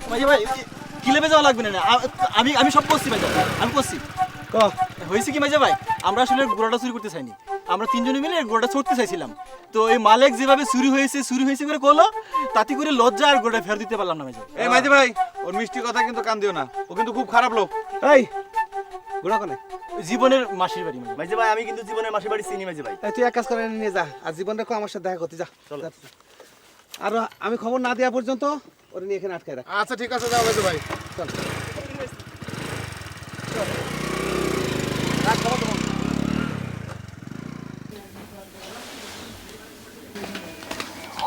মাঝে ভাই কি লেবে যাওয়া লাগবে না, আমি আমি সব করছি ভাই, আমি করছি। হয়েছে কি মাঝে ভাই, আমরা আসলে গোড়াটা চুরি করতে চাইনি, আমরা তিনজনে মিলে গোড়াটা ছড়তে চাইছিলাম। তো এই মালিক যেভাবে চুরি হয়েছে করে করলো, তাতে করে লজ্জা আর গোড়া ফেরত দিতে পারলাম না মাঝে। এই মাঝি ভাই, ওর মিষ্টি কথা কিন্তু কান দিও না, ও কিন্তু খুব খারাপ লোক। এই ঘোড়া কোনে? জীবনের মাসির বাড়ি মাঝে ভাই, আমি কিন্তু জীবনের মাসির বাড়ি চিনি মাঝে ভাই। তুই এক কাজ করে নিয়ে যা, আর জীবন রেখো আমার সাথে দেখা করতে যা। চলো, আর আমি খবর না দেওয়া পর্যন্ত ওরে নিয়ে এখানে আটকায় রাখ। আচ্ছা ঠিক আছে, যাও ভাই। চল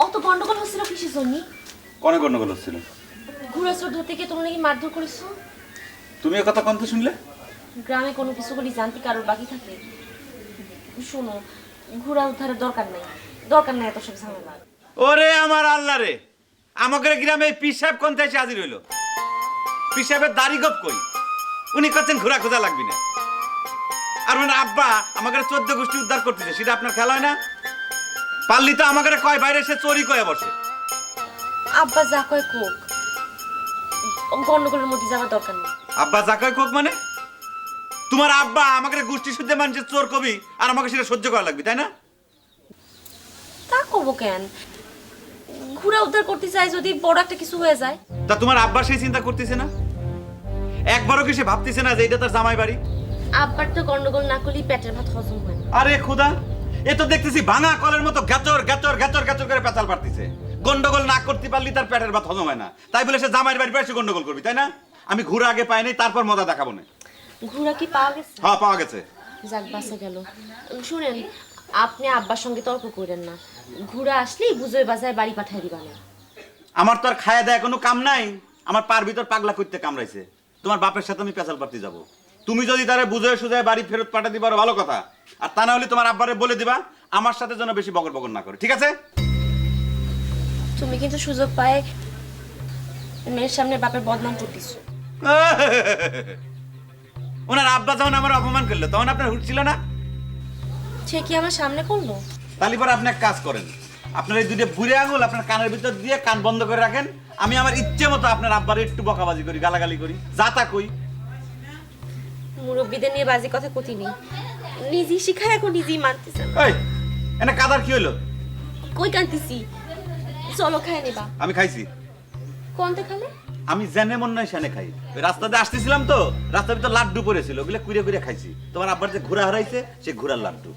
অত গন্ডগোল হচ্ছিল কিসের জন্য? কোনে গন্ডগোল হচ্ছিল? ঘোড়া চোর ধরতে গিয়ে তোমরা নাকি মারধর করেছো। তুমি এ কথা কোন শুনলে? গ্রামে কোনো কিছু বলি জানতে কারোর বাকি থাকে? শোনো, ঘোড়া উদ্ধারের দরকার নাই এত সব ঝামেলা। ওরে আমার আল্লাহ রে, আমাদের গ্রামে পীর সাহেব কোন এসে হাজির হইলো? পীর সাহেবের দাড়ি গপ কই? উনি করছেন ঘোড়া খোঁজা লাগবি না। আর মানে আব্বা আমাদের 14 গোষ্ঠী উদ্ধার করতেছে, সেটা আপনার খেলা হয় না? পারলি তো আমাদের কয় বাইরে সে চোরি কয়ে বসে। আব্বা যা কয় কোক, গন্ডগোলের মধ্যে যাওয়ার দরকার নেই। আব্বা যা কয় কোক মানে? তোমার আব্বা আমাদের গোষ্ঠী শুদ্ধে মানুষের চোর কবি, আর আমাকে সেটা সহ্য করা লাগবে, তাই না? তা করবো কেন? ঘোড়া উদ্ধার করতে চাই, যদি বড় একটা কিছু হয়ে যায়। তা তোমার আব্বা সেই চিন্তা করতেছে না? একবারও কি সে ভাবতেছে না যে এটা তার জামাই বাড়ি? আব্বার তো গন্ডগোল না করলেই পেটের ভাত হজম হয় না। আরে খুদা, এ তো দেখতেছি ভাঙা কলের মতো গাচর গাচর গাচর গাচর করে পেঁচাল পারতেছে। গন্ডগোল না করতে পারলি তার পেটের ভাত হজম হয় না, তাই বলে সে জামাইয়ের বাড়ি এসে গন্ডগোল করবি, তাই না? আমি ঘোড়া আগে পাইনি, তারপর মজা দেখাবো না। ঘোড়া কি পাওয়া গেছে? হ্যাঁ পাওয়া গেছে। যাক বাঁচা গেল। শুনেন, আপনি আব্বার সঙ্গে তর্ক করেন না, ঘোড়া আসলেই বুঝোয় বাজায় বাড়ি পাঠাই দিবা না। আমার তো আর খায়া দেয় কোনো কাম নাই, আমার পার ভিতর পাগলা করতে কামড়াইছে। তোমার বাপের সাথে আমি পেঁচাল পারতে যাবো, তুমি যদি তারে বুঝে সুঝে বাড়ি ফেরত পাঠা দিবার ভালো কথা, আর তা না হলে তোমার আব্বারে বলে দিবা আমার সাথে যেন বেশি বকর বকর না করে, ঠিক আছে? তুমি কিন্তু সুযোগ পায় মেয়ের সামনে বাপের বদনাম করতেছো। ওনার আব্বা যখন আমার অপমান করলো তখন আপনার হুট ছিল না? সে কি আমার সামনে করলো? তাহলে পরে আপনি এক কাজ করেন, আপনার এই দুইটা বুড়ে আঙুল আপনার কানের ভিতর দিয়ে কান বন্ধ করে রাখেন, আমি আমার ইচ্ছে মতো আপনার আব্বার একটু বকাবাজি করি, গালাগালি করি, যা তা কই। মুরব্বীদের নিয়ে বাজে কথা কতি নেই, নিজেই শিখায় এখন নিজেই মানতেছে না। এই এনে কাদার কি হইলো? কই কান্তিছি, চলো খাই নেবা। আমি খাইছি। কোনটা খালে? আমি জেনে মন নয় সেনে খাই। ওই রাস্তাতে আসতেছিলাম তো, রাস্তার ভিতর লাড্ডু পড়েছিল, ওগুলো কুড়ে কুড়ে খাইছি। তোমার আব্বার যে ঘোড়া হারাইছে, সে ঘোড়ার লাড্ডু।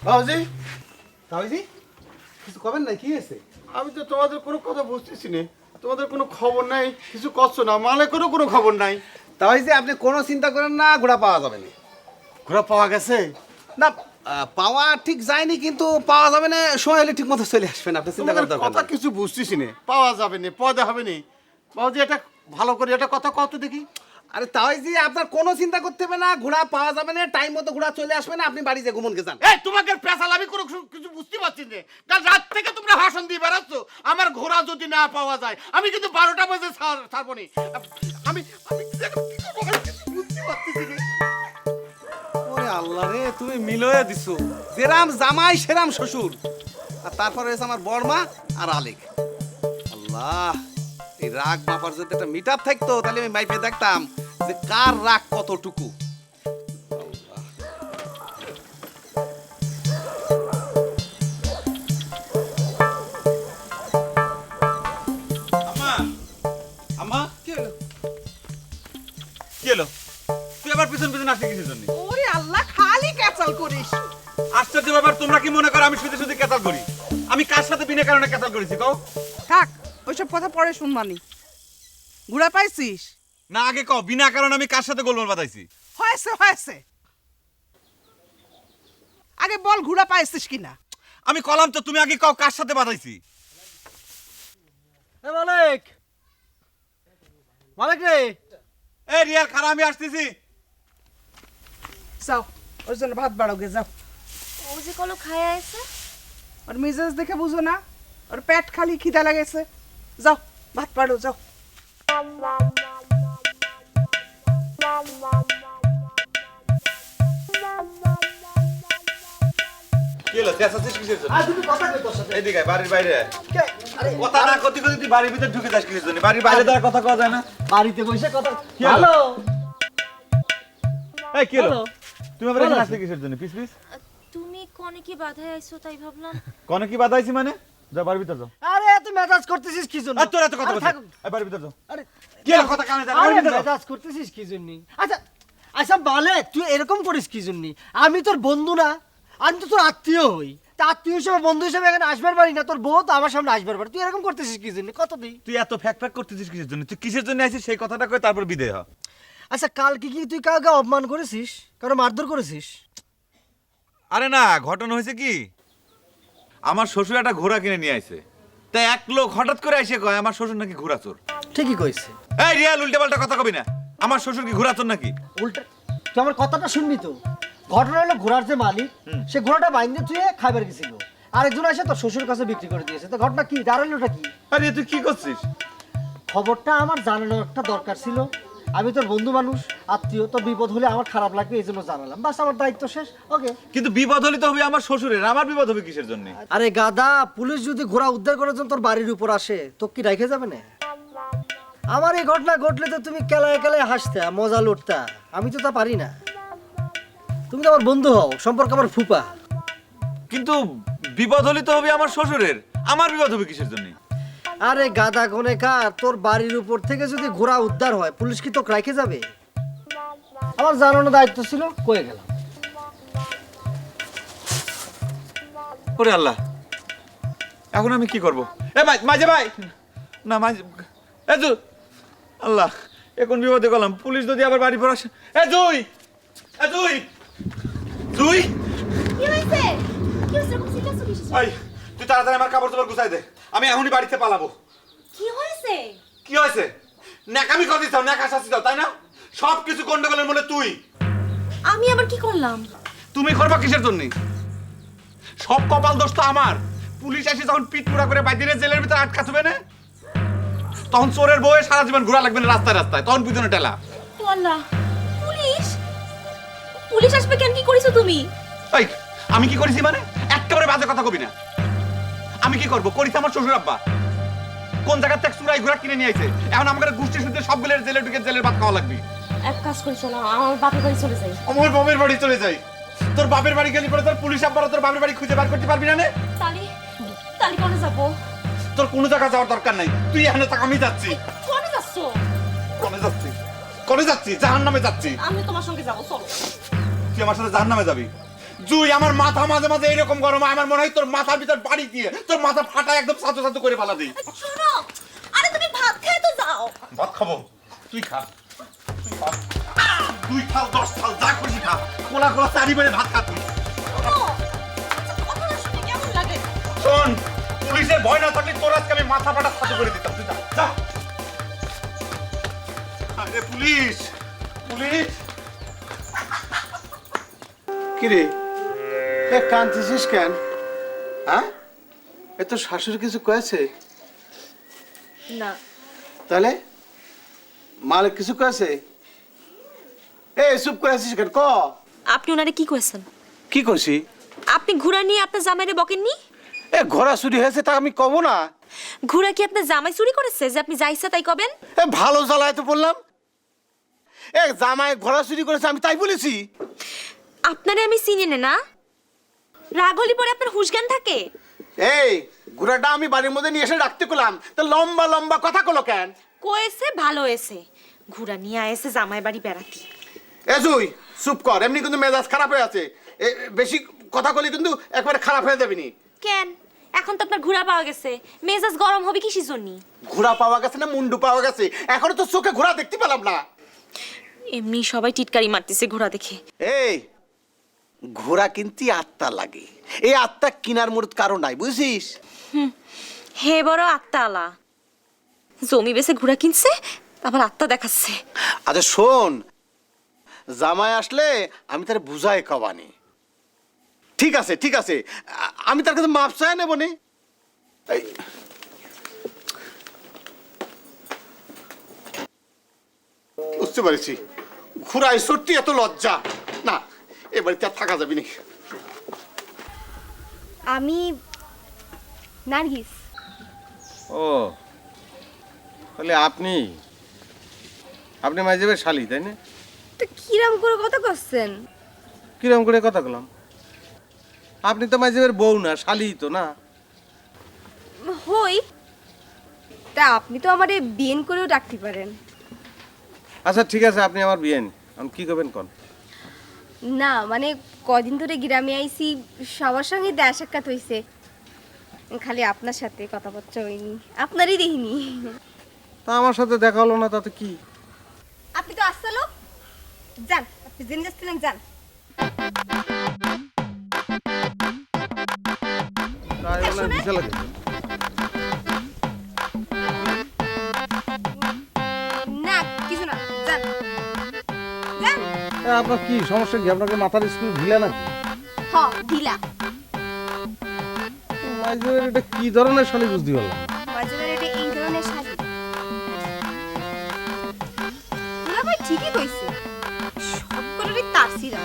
বাবুজি, বাবুজি কিছু কবেন না, কি হয়েছে? আমি তো তোমাদের কোনো কথা বুঝতেছি না। তোমাদের কোনো খবর নাই, কিছু করছো না, মালিকেরও কোনো খবর নাই। তাই যে আপনি কোনো চিন্তা করেন না, ঘোড়া পাওয়া যাবে না। ঘোড়া পাওয়া গেছে? না, পাওয়া ঠিক যায়নি, কিন্তু পাওয়া যাবে না, সময় হলে ঠিক মতো চলে আসবেন, আপনি চিন্তা করার তোমাদের দরকার কথা নেই। কিছু বুঝতেছি না। পাওয়া যাবে না, পয়দা হবে না। বাবুজি এটা ভালো করে এটা কথা কত দেখি। আরে তাই যে আপনার কোনো চিন্তা করতে হবে না, ঘোড়া পাওয়া যাবে না, টাইম মতো ঘোড়া চলে আসবে না, আপনি বাড়ি যে ঘুমনকে যান। এই তোমাকে পেশাল আমি কোনো কিছু বুঝতে পারছি না। কাল রাত থেকে তোমরা ভাষণ দিয়ে বেড়াচ্ছ, আমার ঘোড়া যদি না পাওয়া যায় আমি কিন্তু 12টা বাজে ছাড়বো নি। আমি আমি কি করবো আমি কিছু বুঝতে পারতেছি না। ওরে আল্লাহ রে, তুমি মিলয়ে দিছো, যেরাম জামাই সেরাম শ্বশুর, আর তারপরে হয়েছে আমার বড়মা আর আলেক। আল্লাহ, এই রাগ মাপার যদি একটা মিটার থাকতো তাহলে আমি মাইপে দেখতাম যে কার রাগ কতটুকু। আম্মা, আম্মা কি হলো? কি হলো? তুই আবার পিছন পিছন আসছিস কিসের জন্য? ওরে আল্লাহ, খালি ক্যাচাল করিস। আশ্চর্য ব্যাপার, তোমরা কি মনে করো আমি শুধু শুধু কেতাল করি? আমি কার সাথে বিনা কারণে কেতাল করেছি কও? থাক, ওইসব কথা পরে শুনবানি। ঘোড়া পাইছিস? না আগে কও, বিনা কারণে আমি কার সাথে গোলমাল বাঁধাইছি? হয়েছে হয়েছে, আগে বল ঘোড়া পাইছিস কিনা। আমি কলাম তো, তুমি আগে কও কার সাথে বাঁধাইছি? এ মালিক, মালিক রে, এই রিয়াল খারা, আমি আসতেছি। যাও, ওর জন্য ভাত বাড়াওগে, যাও। ও যে কলো খায় আছে। ওর মেজাজ দেখে বুঝো না, ওর পেট খালি খিদা লাগেছে। যাও, ভাত বাড়ো, যাও। কি হলো, চেঁচাচ্ছিস কিসের জন্য? আর তুমি কথা কই তোর সাথে? এদিকে আয়, বাড়ির বাইরে আয়। আরে কথা না করতে করতে তুই বাড়ির ভিতর ঢুকে যাস কিসের জন্য? বাড়ির বাইরে দেওয়ার কথা কওয়া যায় না? বাড়িতে বসে কথা। কি হলো? হ্যালো, এই কি হলো? হ্যালো। তুমি আবার এখানে আসলে কিসের জন্য? পিস পিস তুমি কনে কি বাধায় আইছো তাই ভাবলাম। কোনে কি বাধাইছি মানে? যা বাড়ির ভিতর যাও। আরে তুই মেজাজ করতেছিস কি জন্য? আর তোর এত কথা আরে বলছিস? থাক। এই বাড়ির ভিতর যাও। আরে কি হলো, কথা কানে যায় না? আরে বাড়ির ভিতর যাও। মেজাজ করতেছিস কি জন্য? আচ্ছা আচ্ছা বলে, তুই এরকম করিস কি জন্য? আমি তোর বন্ধু না, আমি তো তোর আত্মীয় হই। তা আত্মীয় হিসেবে, বন্ধু হিসেবে এখানে আসবার পারি না, তোর বউ তো আমার সামনে আসবার পারে। তুই এরকম করতেছিস কি জন্য? কত দিই? তুই এত ফ্যাক ফ্যাক করতেছিস কিসের জন্য? তুই কিসের জন্য আইছিস সেই কথাটা কই, তারপর বিদায় হ। আচ্ছা কালকে কি তুই কাউকে অপমান করেছিস, কারো মারধর করেছিস? আরে না, ঘটনা হয়েছে কি, আমার শ্বশুর একটা ঘোড়া কিনে নিয়ে আইছে। তাই এক লোক হঠাৎ করে এসে কয় আমার শ্বশুর নাকি ঘোড়া চোর। ঠিকই কইছে। এই রিয়াল, উল্টে পাল্টা কথা কবি না। আমার শ্বশুর কি ঘোড়া চোর নাকি? উল্টা তুই আমার কথাটা শুনবি তো। ঘটনা হলো, ঘোড়ার যে মালিক, সে ঘোড়াটা বাইন্দে থুয়ে খাইবার গেছিল, আরেকজন এসে তোর শ্বশুর কাছে বিক্রি করে দিয়েছে। তো ঘটনা কি দাঁড়ালোটা কি? আরে তুই কি করছিস? খবরটা আমার জানানোর একটা দরকার ছিল। আমি তোর বন্ধু মানুষ, আত্মীয়, তোর বিপদ হলে আমার খারাপ লাগবে, এই জন্য জানালাম, বাস আমার দায়িত্ব শেষ। ওকে। কিন্তু বিপদ হলে তো হবে আমার শ্বশুরের, আমার বিপদ হবে কিসের জন্য? আরে গাদা, পুলিশ যদি ঘোড়া উদ্ধার করার জন্য তোর বাড়ির উপর আসে, তো কি রেখে যাবে না? আমার এই ঘটনা ঘটলে তো তুমি কেলায় কেলায় হাসতে, মজা লুটতা। আমি তো তা পারি না। তুমি তো আমার বন্ধু হও, সম্পর্ক আমার ফুপা। কিন্তু বিপদ হলে তো হবে আমার শ্বশুরের, আমার বিপদ হবে কিসের জন্য? আরে গাদা কোনেকা, তোর বাড়ির উপর থেকে যদি ঘোড়া উদ্ধার হয়, পুলিশ কি তোকে রেখে যাবে? আমার জানানোর দায়িত্ব ছিল, কয়ে গেলাম। ওরে আল্লাহ, এখন আমি কি করব? এ ভাই, মাঝে ভাই না, মাঝে এ তুই, আল্লাহ, এখন বিপদে গেলাম। পুলিশ যদি আবার বাড়ি পর আসে। এ তুই, এ তুই, তুই কি হইছে? কি হইছে? কোন সিরিয়াস কিছু? এই, তুই তাড়াতাড়ি আমার কাপড় চোপড় গুছাই দে, আমি এখনই বাড়িতে পালাবো। কি হইছে? কি হয়েছে? ন্যাকামি করতে চাও, ন্যাকা শাস্তি দাও, তাই না? সব কিছু গন্ডগোলের মূলে তুই। আমি আবার কি করলাম? তুমি করবা কিসের জন্য? সব কপাল দোষ তো আমার। পুলিশ এসে যখন পিট পুরা করে বাইরে জেলের ভিতরে আটকা থাকবে না, তখন চোরের বউয়ে সারা জীবন ঘোরা লাগবে না রাস্তায় রাস্তায়, তখন পিছনে টেলা। ও আল্লাহ, পুলিশ? পুলিশ আসবে কেন? কি করিছো তুমি? এই, আমি কি করেছি মানে? একেবারে বাজে কথা কবি না। আমি কি করবো? করিছে আমার শ্বশুর আব্বা। কোন জায়গা থেকে চুরাই ঘোড়া কিনে নিয়ে আইছে, এখন আমাদের গোষ্ঠী শুদ্ধে সবগুলোর জেলে ঢুকে জেলের ভাত খাওয়া লাগবে। এক কাজ করি, চলো আমার বাপের বাড়ি চলে যাই। আমার বাপের বাড়ি চলে যাই? তোর বাপের বাড়ি গেলি পরে তোর পুলিশ আব্বারা তোর বাপের বাড়ি খুঁজে বার করতে পারবি না? তালি তালি কোনে যাবো? তোর কোনো জায়গা যাওয়ার দরকার নাই, তুই এখানে থাক, আমি যাচ্ছি। কোনে যাচ্ছো? কোনে যাচ্ছি? কোনে যাচ্ছি? জাহান্নামে যাচ্ছি। আমি তোমার সঙ্গে যাবো, চলো। তুই আমার সাথে জাহান্নামে যাবি? জুই, আমার মাথা মাঝে মাঝে এরকম গরম হয়, আমার মনে হয় তোর মাথার ভিতর বাড়ি দিয়ে তোর মাথা ফাটা একদম সাচু সাচু করে ফেলা দিই। শোনো, আরে তুমি ভাত খাবো, তুই খা। তুই খাও 10 থাল, যা খুশি খা। কোলা কোলা চারি বেড়ে ভাত খা তুই। কেমন লাগে? শোন, পুলিশের ভয় না থাকলে তোর আজকে আমি মাথা ফাটা ছাতু করে দিতাম। তুই যা, যা। আরে পুলিশ, পুলিশ। কিরে এ কাঁদতেছিস কেন? হ্যাঁ, এ তো শাশুড়ি কিছু কয়েছে? না, তাহলে মালিক কিছু কয়েছে? এ চুপ করে আছিস কেন? ক আপনি ওনারে কি কইছেন? কি করছি? আপনি ঘোড়া নিয়ে আপনার জামাইরে বকেননি? এ ঘোড়া চুরি হয়েছে তা আমি কব না? ঘোড়া কি আপনার জামাই চুরি করেছে যে আপনি যা ইচ্ছা তাই কবেন? এ ভালো জ্বালায় তো বললাম। এ জামাই ঘোড়া চুরি করেছে আমি তাই বলেছি? আপনারে আমি চিনি না, রাগ হলি পরে আপনার হুশ জ্ঞান থাকে? এই ঘোড়াটা আমি বাড়ির মধ্যে নিয়ে এসে রাখতে করলাম, তা লম্বা লম্বা কথা কলো কেন? কয়েছে ভালো হয়েছে, ঘোড়া নিয়ে আয়েছে জামাই বাড়ি বেড়াতে। এ জুই চুপ কর, এমনি কিন্তু মেজাজ খারাপ হয়ে আছে। বেশি কথা কলি কিন্তু একবারে খারাপ হয়ে যাবি নি। কেন? এখন তো আপনার ঘোড়া পাওয়া গেছে, মেজাজ গরম হবে কিসের জন্য? ঘোড়া পাওয়া গেছে না মুন্ডু পাওয়া গেছে? এখনো তো চোখে ঘোড়া দেখতে পেলাম না। এমনি সবাই টিটকারি মারতেছে ঘোড়া দেখে। এই ঘোড়া কিনতে আত্মা লাগে, এই আত্মা কিনার মুরত কারো নাই, বুঝছিস? হে বড় আত্মালা, জমি বেচে ঘোড়া কিনছে আবার আত্মা দেখাচ্ছে। আচ্ছা শোন, জামাই আসলে আমি তার বুঝাই কবানি। ঠিক আছে ঠিক আছে, আমি তার কাছে মাপ চাই নেব নি। এই বুঝতে পারছি, ঘোড়ায় সত্যি এত লজ্জা না, এ বাড়িতে আর থাকা যাবে না। আমি নার্গিস। ও তাহলে আপনি মাঝে শালি তাই না? তো কিরম করে কথা করছেন? কিরম করে কথা বললাম? আপনি তো মাঝে বউ না, শালি তো না? হই, তা আপনি তো আমারে বিয়েন করেও ডাকতে পারেন। আচ্ছা ঠিক আছে, আপনি আমার বিয়েন, আমি কি করবেন কোন? না মানে কদিন ধরে গ্রামে আইছি, সবার সঙ্গে দেখা সাক্ষাৎ হইছে, খালি আপনার সাথে কথাবার্তা হয়নি, আপনারই দেখিনি। তা আমার সাথে দেখা হলো না তাতে কি? আপনি তো আসলো, যান আপনি জেনে যাচ্ছিলেন, যান। তাই বলে বিশাল লাগে। না কিছু না, যান যান। আপনার কি সমস্যা কি? আপনাকে মাথার স্কুল ঢিলা নাকি? হ ঢিলা। মাঝে এটা কি ধরনের শালি বুঝতে পারলাম? মাঝে মাঝে এটা এই ধরনের সাজি। ভাই ঠিকই কইছে, সব কটারই তার সিরা।